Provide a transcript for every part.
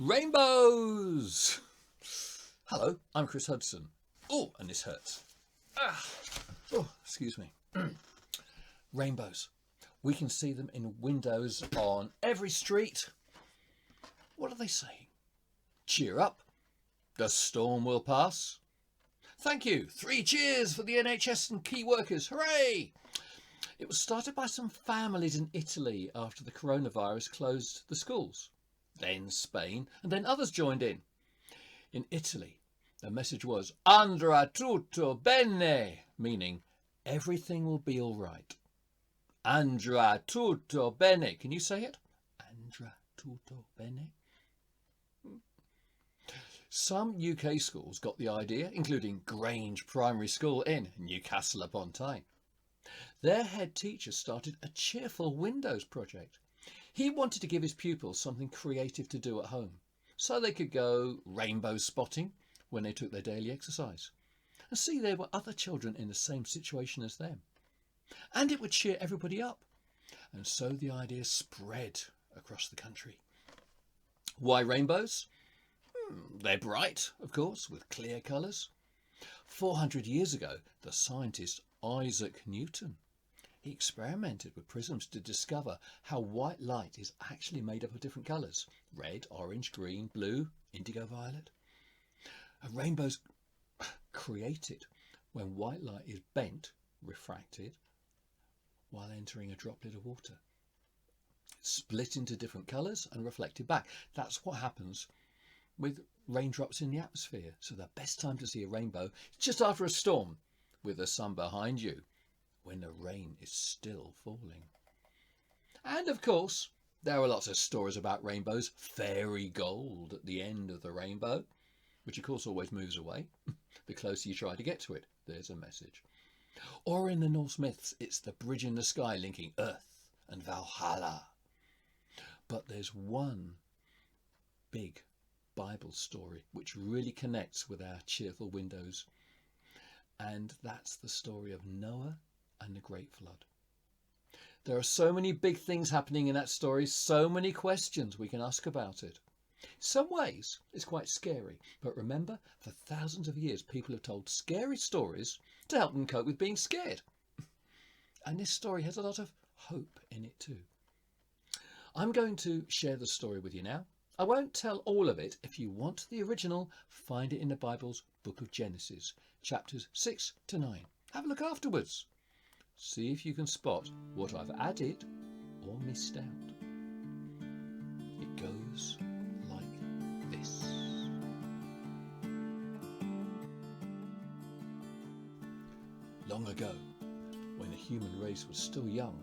Rainbows! Hello, I'm Chris Hudson. Oh, and this hurts. Oh, excuse me. Rainbows. We can see them in windows on every street. What are they saying? Cheer up. The storm will pass. Thank you. 3 cheers for the NHS and key workers. Hooray! It was started by some families in Italy after the coronavirus closed the schools. Then Spain, and then others joined in. In Italy, the message was andrà tutto bene, meaning everything will be all right. Andrà tutto bene. Can you say it? Andrà tutto bene. Some UK schools got the idea, including Grange Primary School in Newcastle upon Tyne. Their head teacher started a cheerful windows project. He wanted to give his pupils something creative to do at home, so they could go rainbow spotting when they took their daily exercise, and see there were other children in the same situation as them. And it would cheer everybody up. And so the idea spread across the country. Why rainbows? They're bright, of course, with clear colours. 400 years ago, the scientist Isaac Newton, he experimented with prisms to discover how white light is actually made up of different colours. Red, orange, green, blue, indigo, violet. A rainbow's created when white light is bent, refracted, while entering a droplet of water. It's split into different colours and reflected back. That's what happens with raindrops in the atmosphere. So the best time to see a rainbow is just after a storm, with the sun behind you, when the rain is still falling. And of course, there are lots of stories about rainbows. Fairy gold at the end of the rainbow, which of course always moves away the closer you try to get to it. There's a message. Or in the Norse myths, it's the bridge in the sky linking Earth and Valhalla. But there's one big Bible story which really connects with our cheerful windows, and that's the story of Noah and the Great Flood. There are so many big things happening in that story, so many questions we can ask about it. In some ways it's quite scary, but remember, for thousands of years people have told scary stories to help them cope with being scared. And this story has a lot of hope in it too. I'm going to share the story with you now. I won't tell all of it. If you want the original, find it in the Bible's book of Genesis, chapters 6 to 9. Have a look afterwards. See if you can spot what I've added or missed out. It goes like this. Long ago, when the human race was still young,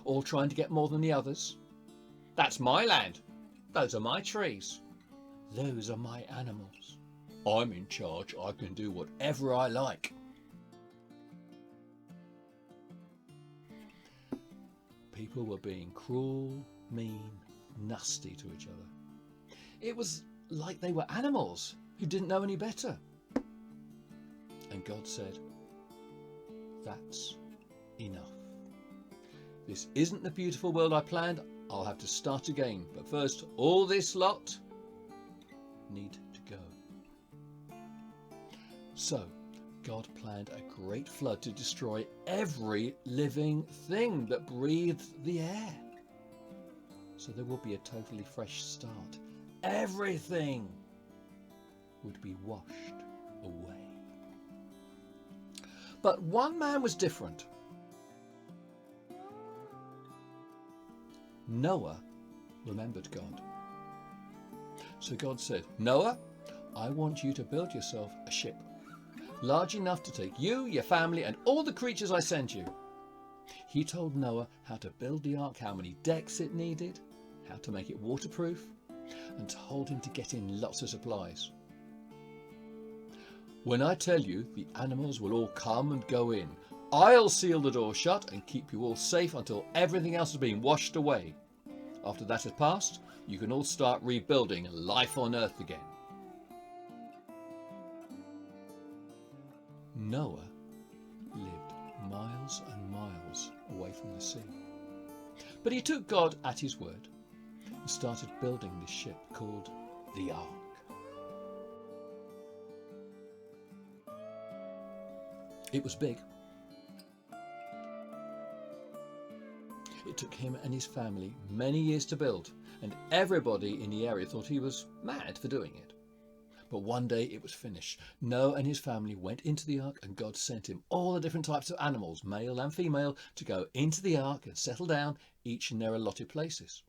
all trying to get more than the others. That's my land. Those are my trees. Those are my animals. I'm in charge. I can do whatever I like. People were being cruel, mean, nasty to each other. It was like they were animals who didn't know any better. And God said, that's enough. This isn't the beautiful world I planned. I'll have to start again. But first, all this lot need to go. So, God planned a great flood to destroy every living thing that breathed the air. So there will be a totally fresh start. Everything would be washed away. But one man was different. Noah remembered God. So God said, Noah, I want you to build yourself a ship large enough to take you, your family, and all the creatures I send you. He told Noah how to build the ark, how many decks it needed, how to make it waterproof, and told him to get in lots of supplies. When I tell you the animals will all come and go in, I'll seal the door shut and keep you all safe until everything else has been washed away. After that has passed, you can all start rebuilding life on earth again. Noah lived miles and miles away from the sea. But he took God at his word. and started building this ship called the Ark. It was big. It took him and his family many years to build, and everybody in the area thought he was mad for doing it. But one day it was finished. Noah and his family went into the ark, and God sent him all the different types of animals, male and female, to go into the ark and settle down, each in their allotted places.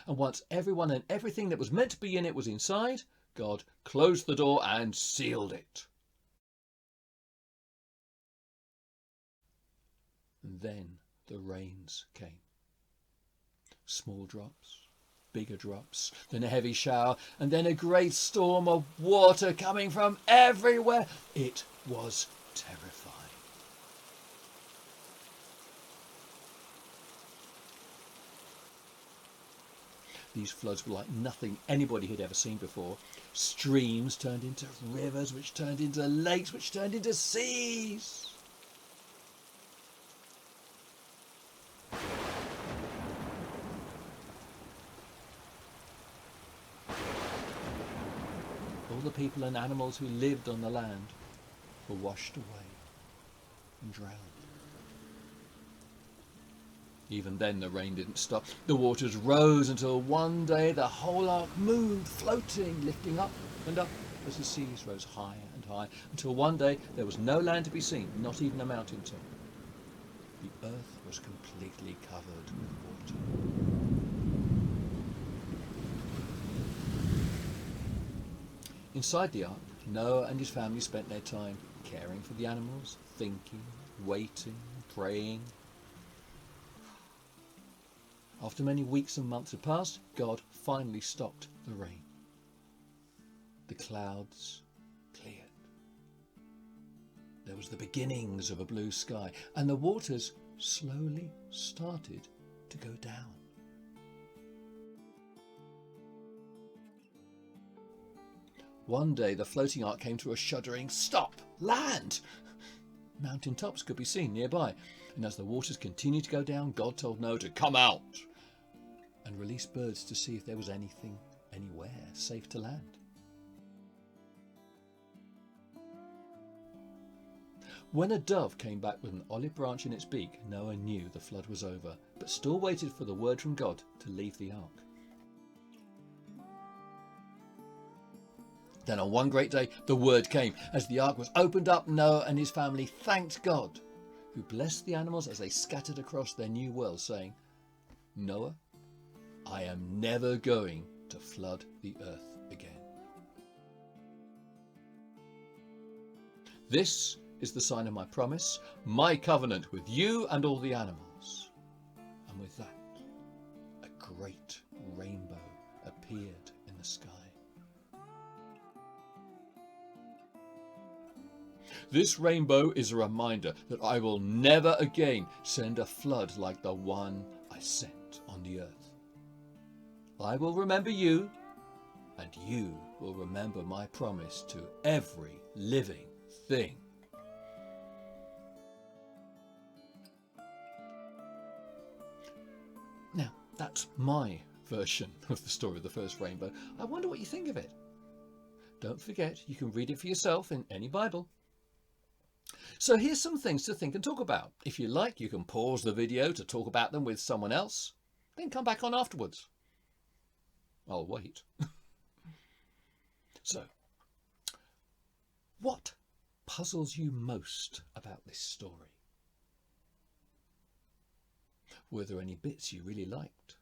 And once everyone and everything that was meant to be in it was inside, God closed the door and sealed it. And then the rains came. Small drops, bigger drops, then a heavy shower, and then a great storm of water coming from everywhere. It was terrifying. These floods were like nothing anybody had ever seen before. Streams turned into rivers, which turned into lakes, which turned into seas. All the people and animals who lived on the land were washed away and drowned. Even then the rain didn't stop. The waters rose until one day the whole ark moved, floating, lifting up and up as the seas rose higher and higher, until one day there was no land to be seen, not even a mountain top. The earth was completely covered with water. Inside the ark, Noah and his family spent their time caring for the animals, thinking, waiting, praying. After many weeks and months had passed, God finally stopped the rain. The clouds cleared. There was the beginnings of a blue sky, and the waters slowly started to go down. One day the floating ark came to a shuddering stop. Land! Mountain tops could be seen nearby, and as the waters continued to go down, God told Noah to come out and release birds to see if there was anything anywhere safe to land. When a dove came back with an olive branch in its beak, Noah knew the flood was over, but still waited for the word from God to leave the ark. Then on one great day, the word came. As the ark was opened up, Noah and his family thanked God, who blessed the animals as they scattered across their new world, saying, "Noah, I am never going to flood the earth again." This is the sign of my promise, my covenant with you and all the animals. And with that, a great rainbow appeared in the sky. This rainbow is a reminder that I will never again send a flood like the one I sent on the earth. I will remember you, and you will remember my promise to every living thing. Now, that's my version of the story of the first rainbow. I wonder what you think of it. Don't forget, you can read it for yourself in any Bible. So here's some things to think and talk about. If you like, you can pause the video to talk about them with someone else, then come back on afterwards. I'll wait. So, what puzzles you most about this story? Were there any bits you really liked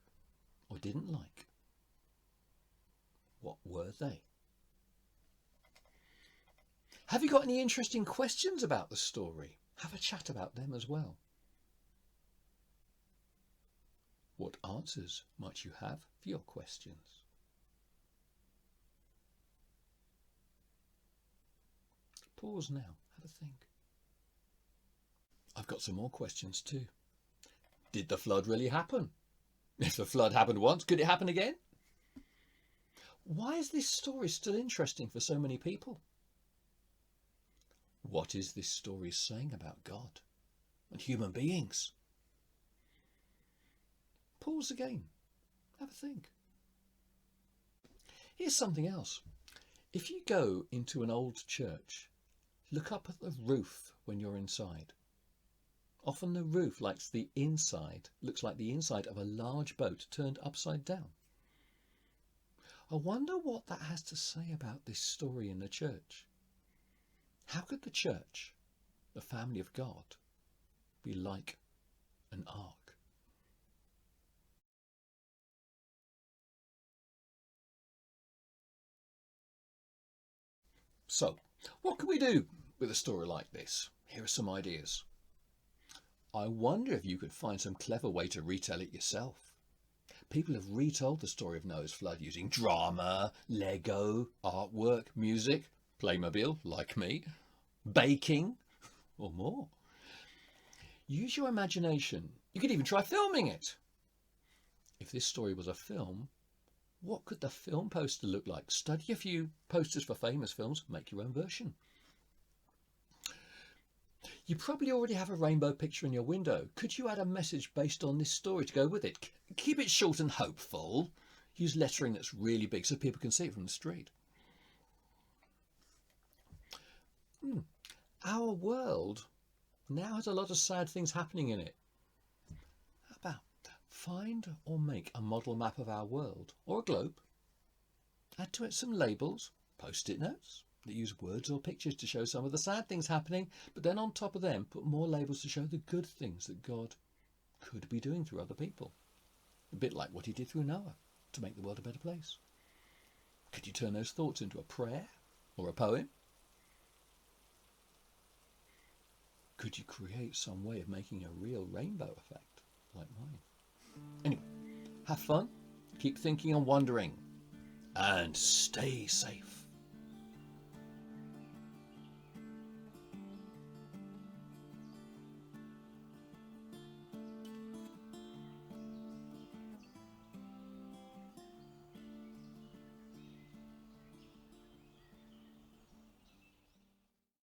or didn't like? What were they? Have you got any interesting questions about the story? Have a chat about them as well. What answers might you have for your questions? Pause now, have a think. I've got some more questions too. Did the flood really happen? If the flood happened once, could it happen again? Why is this story still interesting for so many people? What is this story saying about God and human beings? Pause again. Have a think. Here's something else. If you go into an old church, look up at the roof when you're inside. Often the roof looks like the inside of a large boat turned upside down. I wonder what that has to say about this story in the church. How could the church, the family of God, be like an ark? So, what can we do with a story like this? Here are some ideas. I wonder if you could find some clever way to retell it yourself. People have retold the story of Noah's flood using drama, Lego, artwork, music, Playmobil, like me, baking, or more. Use your imagination. You could even try filming it. If this story was a film, what could the film poster look like? Study a few posters for famous films, make your own version. You probably already have a rainbow picture in your window. Could you add a message based on this story to go with it? Keep it short and hopeful. Use lettering that's really big so people can see it from the street. Our world now has a lot of sad things happening in it. How about find or make a model map of our world, or a globe. Add to it some labels, post-it notes that use words or pictures to show some of the sad things happening, but then on top of them put more labels to show the good things that God could be doing through other people. A bit like what he did through Noah to make the world a better place. Could you turn those thoughts into a prayer or a poem? Could you create some way of making a real rainbow effect like mine? Anyway, have fun, keep thinking and wondering, and stay safe.